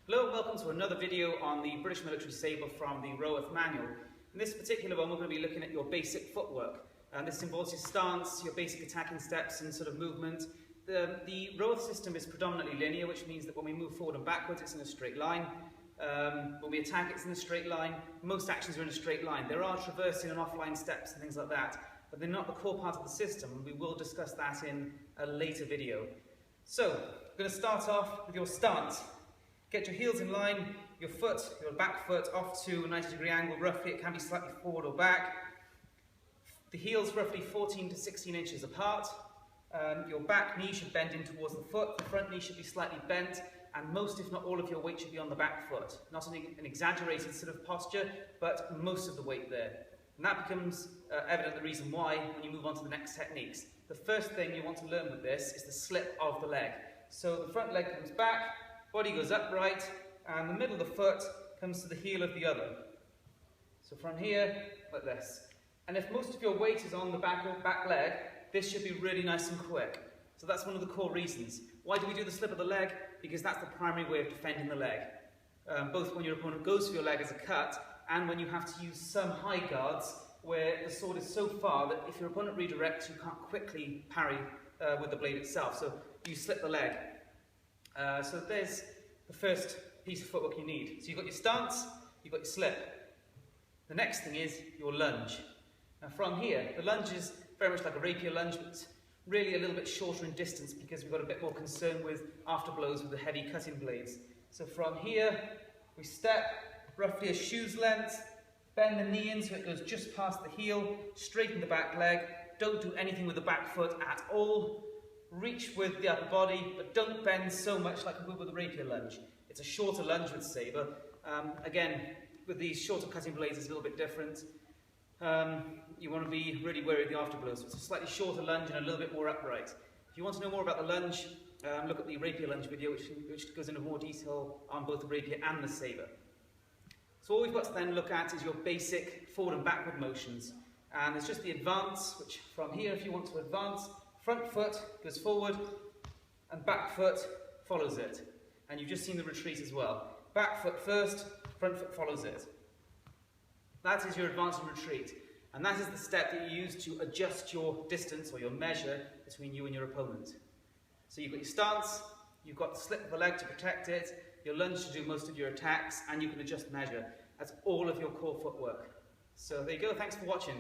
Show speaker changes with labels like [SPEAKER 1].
[SPEAKER 1] Hello and welcome to another video on the British Military Sabre from the Roworth Manual. In this particular one we're going to be looking at your basic footwork. This involves your stance, your basic attacking steps and sort of movement. The Roworth system is predominantly linear, which means that when we move forward and backwards it's in a straight line. When we attack it's in a straight line. Most actions are in a straight line. There are traversing and offline steps and things like that, but they're not the core part of the system, and we will discuss that in a later video. So, we're going to start off with your stance. Get your heels in line, your back foot off to a 90-degree angle roughly. It can be slightly forward or back. The heels roughly 14 to 16 inches apart. Your back knee should bend in towards the foot. The front knee should be slightly bent, and most, if not all, of your weight should be on the back foot. Not an exaggerated sort of posture, but most of the weight there. And that becomes evident the reason why when you move on to the next techniques. The first thing you want to learn with this is the slip of the leg. So the front leg comes back, body goes upright, and the middle of the foot comes to the heel of the other. So from here, like this. And if most of your weight is on the back leg, this should be really nice and quick. So that's one of the core reasons. Why do we do the slip of the leg? Because that's the primary way of defending the leg. Both when your opponent goes for your leg as a cut, and when you have to use some high guards where the sword is so far that if your opponent redirects, you can't quickly parry with the blade itself. So you slip the leg. So there's the first piece of footwork you need. So you've got your stance, you've got your slip. The next thing is your lunge. Now from here, the lunge is very much like a rapier lunge, but really a little bit shorter in distance because we've got a bit more concern with after blows with the heavy cutting blades. So from here, we step roughly a shoe's length, bend the knee in so it goes just past the heel, straighten the back leg, don't do anything with the back foot at all. Reach with the upper body, but don't bend so much like we would with a rapier lunge. It's a shorter lunge with sabre. Again, with these shorter cutting blades, it's a little bit different. You want to be really wary of the afterblows. So it's a slightly shorter lunge and a little bit more upright. If you want to know more about the lunge, look at the rapier lunge video, which goes into more detail on both the rapier and the sabre. So all we've got to then look at is your basic forward and backward motions. And there's just the advance, which from here, if you want to advance, front foot goes forward and back foot follows it. And you've just seen the retreat as well. Back foot first, front foot follows it. That is your advance and retreat. And that is the step that you use to adjust your distance or your measure between you and your opponent. So you've got your stance, you've got the slip of the leg to protect it, your lunge to do most of your attacks, and you can adjust measure. That's all of your core footwork. So there you go, thanks for watching.